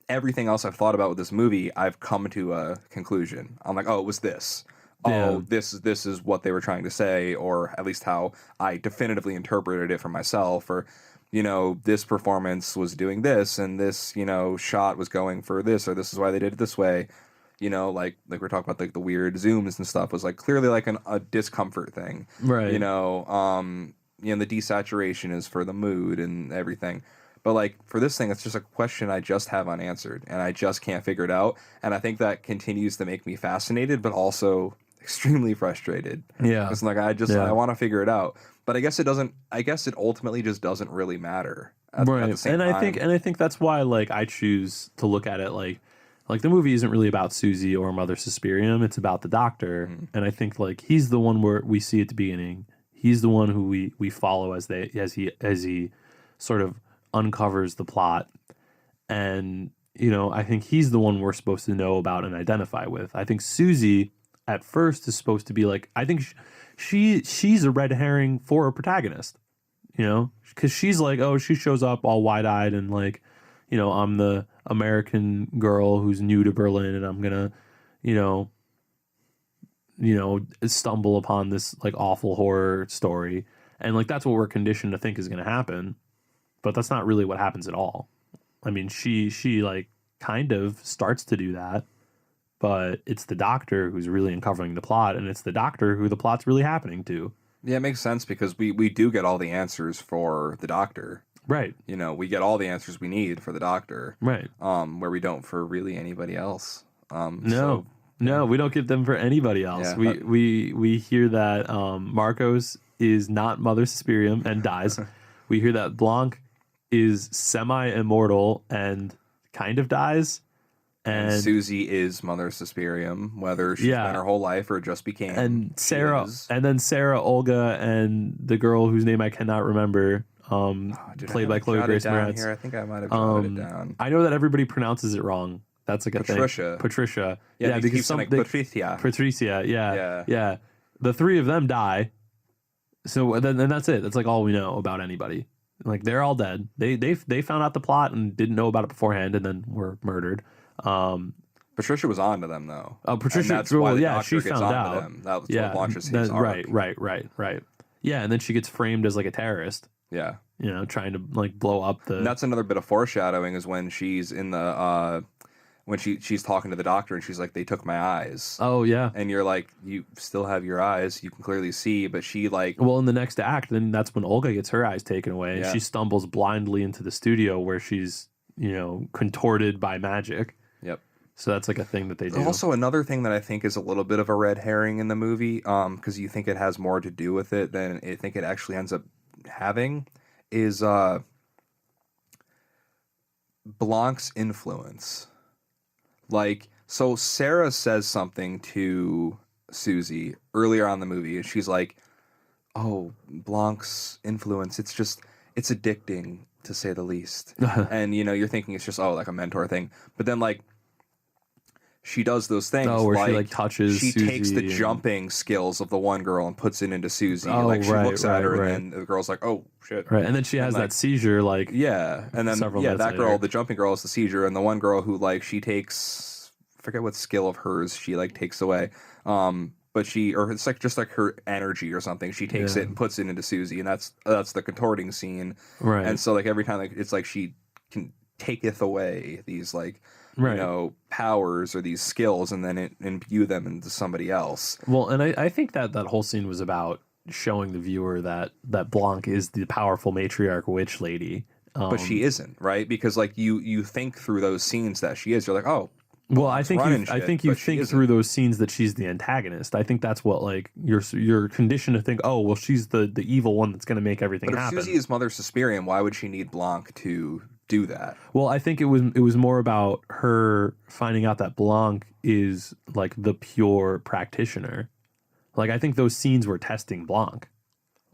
everything else I've thought about with this movie, I've come to a conclusion. I'm like, oh, it was this. Oh, this is what they were trying to say, or at least how I definitively interpreted it for myself, or, you know, this performance was doing this, and this, you know, shot was going for this, or this is why they did it this way. You know, like we're talking about, like the weird zooms and stuff was like clearly like a discomfort thing, right? You know, the desaturation is for the mood and everything, but like for this thing, it's just a question I just have unanswered, and I just can't figure it out. And I think that continues to make me fascinated, but also extremely frustrated. Yeah, it's like I want to figure it out, but I guess it doesn't. I guess it ultimately just doesn't really matter. At the same time. I think that's why like I choose to look at it like the movie isn't really about Susie or Mother Suspirium. It's about the doctor. Mm-hmm. And I think like he's the one where we see at the beginning. He's the one who we follow as he sort of uncovers the plot. And, you know, I think he's the one we're supposed to know about and identify with. I think Susie at first is supposed to be like, I think she's a red herring for a protagonist, you know, because she's like, oh, she shows up all wide-eyed and like, you know, I'm the American girl who's new to Berlin, and I'm gonna, you know, stumble upon this like awful horror story, and like that's what we're conditioned to think is gonna happen, but that's not really what happens at all. I mean, she like kind of starts to do that, but it's the doctor who's really uncovering the plot, and it's the doctor who the plot's really happening to. Yeah, it makes sense because we do get all the answers for the doctor. Right. You know, we get all the answers we need for the doctor. Right. Where we don't for really anybody else. No, we don't get them for anybody else. Yeah, we hear that Marcos is not Mother Suspirium and dies. We hear that Blanc is semi-immortal and kind of dies. And Susie is Mother Suspirium, whether she's been her whole life or just became. And Sarah, Olga, and the girl whose name I cannot remember, played by Chloe Grace Moretz. Here. I think I might have jotted it down. I know that everybody pronounces it wrong. That's like a Patricia. thing. Patricia. Yeah, because some Patricia. Patricia. Yeah. The 3 of them die. So then that's it. That's like all we know about anybody. Like they're all dead. They found out the plot and didn't know about it beforehand, and then were murdered. Patricia was on to them though. Oh, Patricia. She found out. Them. That was what launches his arc. Right. Yeah, and then she gets framed as like a terrorist. Yeah. You know, trying to like blow up the. And that's another bit of foreshadowing is when she's in the when she's talking to the doctor and she's like, they took my eyes. Oh yeah. And you're like, you still have your eyes, you can clearly see, but she like. Well, in the next act, then that's when Olga gets her eyes taken away. Yeah. She stumbles blindly into the studio where she's, you know, contorted by magic. Yep. So that's like a thing that they do. Also, another thing that I think is a little bit of a red herring in the movie, because you think it has more to do with it than I think it actually ends up having, is Blanc's influence. Like, so Sarah says something to Susie earlier on in the movie, and she's like, oh, Blanc's influence, it's addicting, to say the least. And, you know, you're thinking it's just, like a mentor thing. But then, like, she does those things. Oh, where she like touches. She Susie takes the jumping skills of the one girl and puts it into Susie. Oh, like she right, looks at her, right. and then the girl's like, "Oh shit!" Right, and then she has like, that seizure. Like yeah, and then several that minutes girl, later. the jumping girl, is the seizure, and the one girl who like she takes, I forget what skill of hers she like takes away. But it's like just like her energy or something. She takes it and puts it into Susie, and that's the contorting scene. Right. And so like every time, like it's like she can taketh away these like powers or these skills, and then imbue them into somebody else. Well, and I think that whole scene was about showing the viewer that Blanc is the powerful matriarch witch lady. But she isn't, right? Because like you think through those scenes that she is. You're like, oh. Well, I think you think through those scenes that she's the antagonist. I think that's what like you're conditioned to think. Oh, well, she's the evil one that's going to make everything happen. If Susie is Mother Suspiria, why would she need Blanc to do that? Well, I think it was more about her finding out that Blanc is like the pure practitioner. Like I think those scenes were testing Blanc,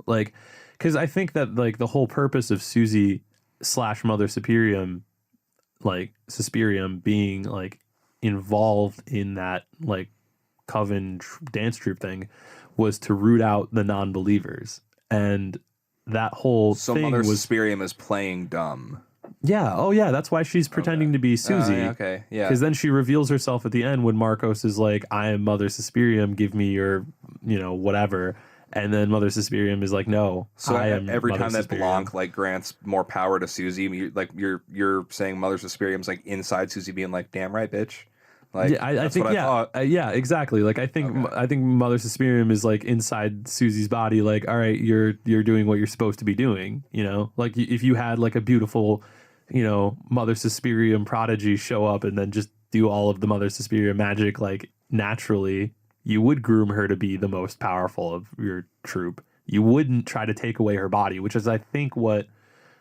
like because I think that like the whole purpose of Susie / Mother Superium, like Suspirium being like involved in that like coven dance troupe thing was to root out the non-believers, and that whole thing Mother was Suspirium is playing dumb. Yeah. Oh, yeah. That's why she's pretending to be Susie. Okay. Yeah. Because then she reveals herself at the end when Marcos is like, "I am Mother Suspirium. Give me your, whatever." And then Mother Suspirium is like, "No, so I am." Every Mother time that Suspirium. Blanc like grants more power to Susie, you're saying Mother Suspirium's like inside Susie, being like, "Damn right, bitch." Like, yeah, I think, yeah, exactly. Like, I think Mother Suspirium is like inside Susie's body. Like, all right, you're doing what you're supposed to be doing. Like if you had like a beautiful, Mother Suspirium prodigy show up and then just do all of the Mother Suspirium magic, like naturally, you would groom her to be the most powerful of your troupe. You wouldn't try to take away her body, which is, I think, what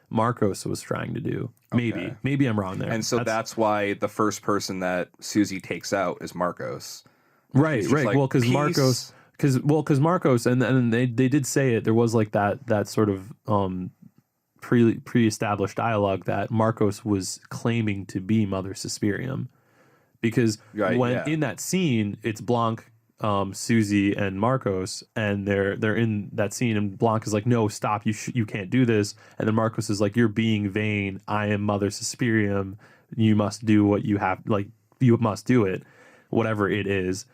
Marcos was trying to do. Maybe I'm wrong there. And so that's why the first person that Susie takes out is Marcos. Right. Like, well, because Marcos, and they did say it. There was like that sort of pre-established dialogue that Marcos was claiming to be Mother Suspirium, because in that scene it's Blanc, Susie, and Marcos, and they're in that scene, and Blanc is like, "No, stop! You can't do this." And then Marcos is like, "You're being vain. I am Mother Suspirium. You must do what you have. Like you must do it, whatever it is."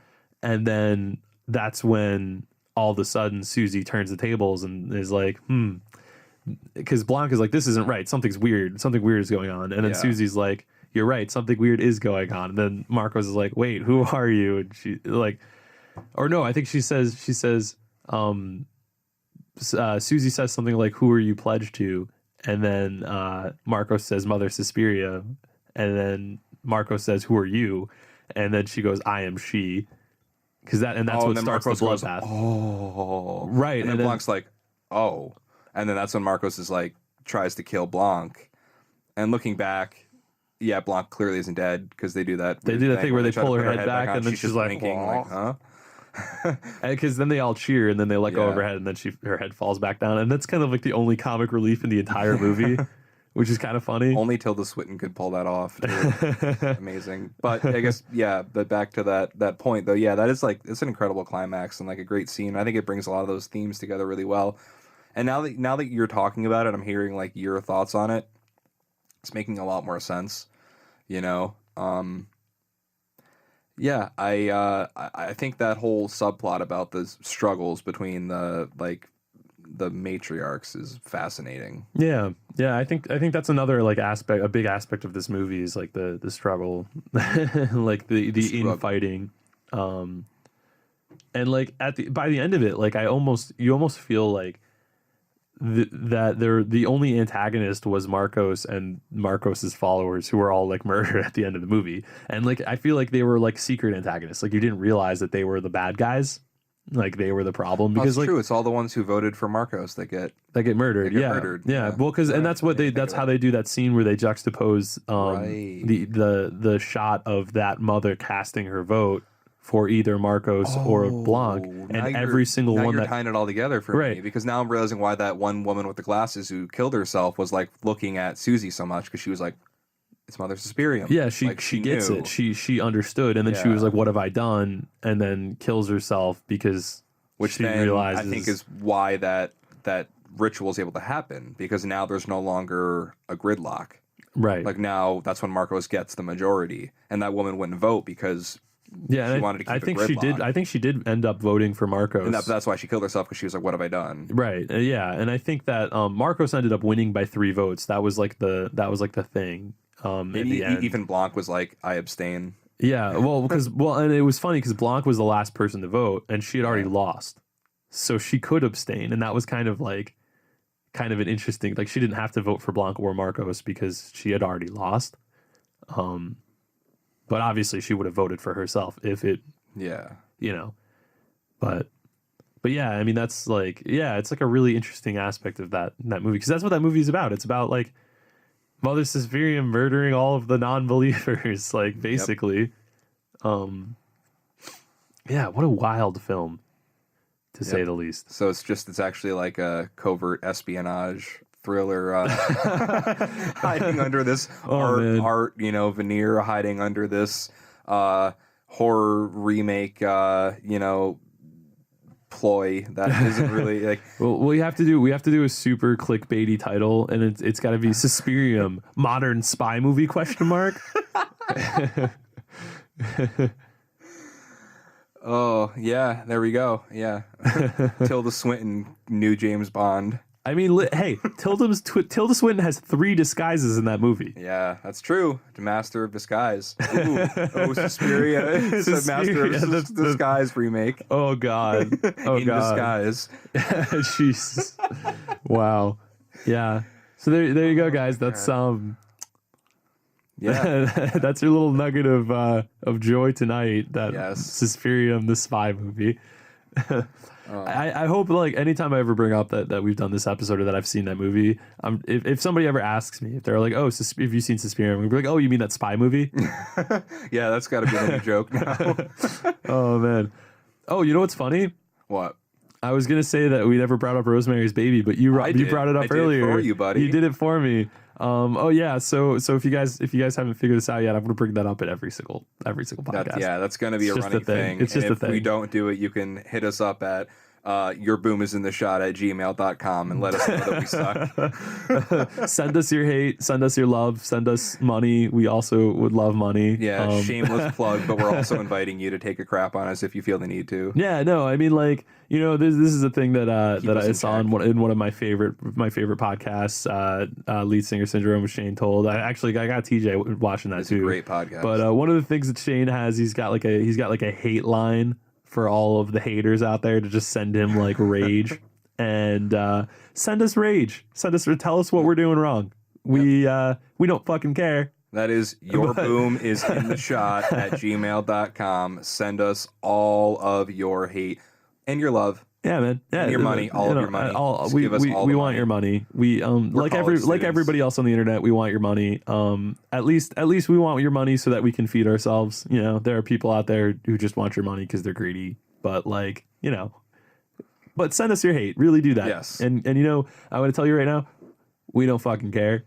And then that's when all of a sudden Susie turns the tables and is like, because Blanc is like, "This isn't right. Something's weird. Something weird is going on." And then Susie's like, "You're right. Something weird is going on." And then Marcos is like, "Wait, who are you?" And she like. Or no, I think she says, Susie says something like, "Who are you pledged to?" And then Marcos says, "Mother Suspiria." And then Marcos says, "Who are you?" And then she goes, "I am she." That's what starts the bloodbath. Oh, right. And then Blanc's like, "Oh," and then that's when Marcos is like tries to kill Blanc. And looking back, yeah, Blanc clearly isn't dead because they do that. They do that thing where they pull her head back and then she's like, thinking, like, huh? Because then they all cheer and then they let go of her head and then her head falls back down, and that's kind of like the only comic relief in the entire movie, which is kind of funny. Only Tilda Swinton could pull that off. Amazing. But I guess but back to that point though, that is like, it's an incredible climax and like a great scene. I think it brings a lot of those themes together really well. And now that you're talking about it, I'm hearing like your thoughts on it. It's making a lot more sense, I think that whole subplot about the struggles between the matriarchs is fascinating. Yeah. I think that's another like aspect, a big aspect of this movie is like the struggle, like the infighting, and like by the end of it, like you almost feel like that the only antagonist was Marcos and Marcos's followers, who were all like murdered at the end of the movie. And like I feel like they were like secret antagonists. Like you didn't realize that they were the bad guys. Like they were the problem, because that's true. It's all the ones who voted for Marcos that get murdered. Yeah. Well, because and that's what that's how they do that scene where they juxtapose the shot of that mother casting her vote for either Marcos or Blanc, and every single one you're tying it all together for me, because now I'm realizing why that one woman with the glasses who killed herself was like looking at Susie so much, because she was like, it's Mother Suspiria. Yeah, she gets knew. it. She understood, and then she was like, "What have I done?" And then kills herself because she realizes. I think is why that ritual is able to happen, because now there's no longer a gridlock. Right. Like now, that's when Marcos gets the majority, and that woman wouldn't vote because she wanted to keep I think it she did. I think she did end up voting for Marcos, and that's why she killed herself, because she was like, "What have I done?" Right. Yeah, and I think that Marcos ended up winning by 3 votes. That was like the thing. In the end. Even Blanc was like, "I abstain." Yeah. Well, and it was funny because Blanc was the last person to vote, and she had already lost, so she could abstain, and that was kind of an interesting, like, she didn't have to vote for Blanc or Marcos because she had already lost. But obviously she would have voted for herself if it, but yeah, I mean, that's like, it's like a really interesting aspect of that movie, because that's what that movie is about. It's about like Mother Suspiria murdering all of the non-believers, like, basically. Yeah, what a wild film, to say the least. So it's actually like a covert espionage thriller, hiding under this art, veneer, hiding under this horror remake, ploy that isn't really like. Well, we have to do a super clickbaity title, and it's got to be Suspirium, modern spy movie ? Oh yeah, there we go. Yeah, Tilda Swinton, new James Bond. I mean, hey, Tilda Swinton has 3 disguises in that movie. Yeah, that's true. The Master of Disguise. Ooh, Suspiria. It's a Master of Disguise remake. Oh God. Oh In God. disguise. Jesus. Wow. Yeah. So there you go, guys. That's that's your little nugget of joy tonight. That Suspirium, the spy movie. I hope, like, anytime I ever bring up that we've done this episode or that I've seen that movie, if somebody ever asks me, if they're like, "Oh, have you seen Suspiria?" I'm gonna be like, "Oh, you mean that spy movie?" Yeah, that's got to be a joke now. Oh man. Oh, you know what's funny? What? I was gonna say that we never brought up Rosemary's Baby, but you brought it up earlier. I did it for you, buddy. You did it for me. Oh yeah. So if you guys haven't figured this out yet, I'm gonna bring that up at every single podcast. That's gonna be a running thing. It's just a thing. If we don't do it, you can hit us up at yourboomIsInTheShot@gmail.com and let us know that we suck. Send us your hate, send us your love, send us money. We also would love money. Yeah, shameless plug, but we're also inviting you to take a crap on us if you feel the need to. Yeah, no, I mean, like, this is a thing that I saw in one of my favorite podcasts, Lead Singer Syndrome with Shane Told. I got TJ watching that too. It's a great podcast. But one of the things that Shane has, he's got like a hate line for all of the haters out there to just send him like rage. And send us rage. Tell us what we're doing wrong. We don't fucking care. That is yourboomIsInTheShot@gmail.com. Send us all of your hate and your love. Yeah, man. Yeah, and your money, all of your money. We want your money. We everybody else on the internet, we want your money. At least we want your money so that we can feed ourselves. There are people out there who just want your money because they're greedy. But but send us your hate. Really do that. Yes. And I'm going to tell you right now, we don't fucking care.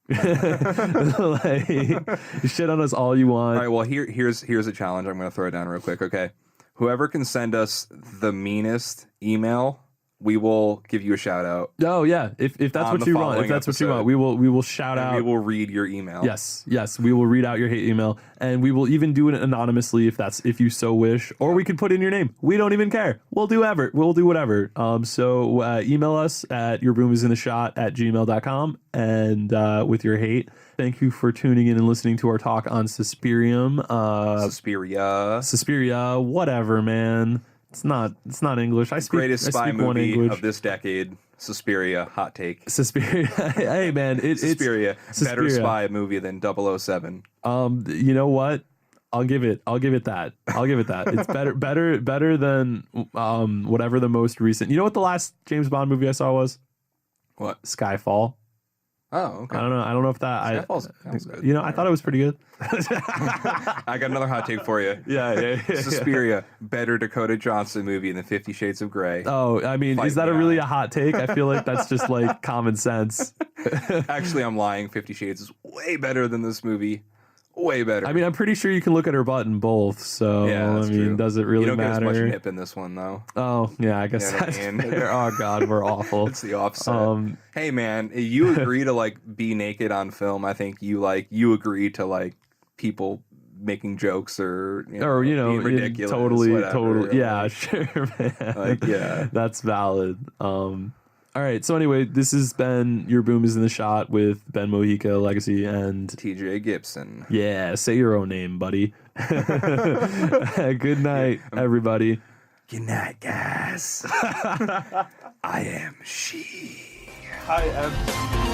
Like, shit on us all you want. All right. Well, here's a challenge. I'm going to throw it down real quick. Okay. Whoever can send us the meanest email, we will give you a shout out. Oh yeah, if that's what you want, we will shout out. We will read your email. Yes, we will read out your hate email, and we will even do it anonymously if you so wish, or we can put in your name. We don't even care. We'll do whatever. So email us at yourboomIsInTheShot@gmail.com and with your hate. Thank you for tuning in and listening to our talk on Suspirium. Suspiria, whatever, man. It's not English. Greatest spy movie of this decade. Suspiria, hot take. Suspiria. Hey, man, Suspiria. Better spy movie than 007. You know what? I'll give it that. It's better than whatever the most recent. You know what the last James Bond movie I saw was? What? Skyfall. Oh, okay. I don't know if that. Sounds good. You know, I thought it was pretty good. I got another hot take for you. Yeah. Suspiria, better Dakota Johnson movie than 50 Shades of Grey. Oh, I mean, is that really a hot take? I feel like that's just like common sense. Actually, I'm lying. 50 Shades is way better than this movie. Way better. I mean, I'm pretty sure you can look at her butt in both. So, yeah, that's I mean, true. does it really matter? You don't get as much nip in this one, though. Oh, yeah, I guess You know what that's I mean? fair. Oh, God, we're awful. It's the offset. Hey, man, you agree to like be naked on film. I think you agree to like people making jokes or being ridiculous. Totally. Yeah, sure, man. Like, yeah. That's valid. All right. So anyway, this has been Your Boom is in the Shot with Ben Mojica, Legacy, and TJ Gibson. Yeah, say your own name, buddy. Good night, everybody. Good night, guys. I am she. I am.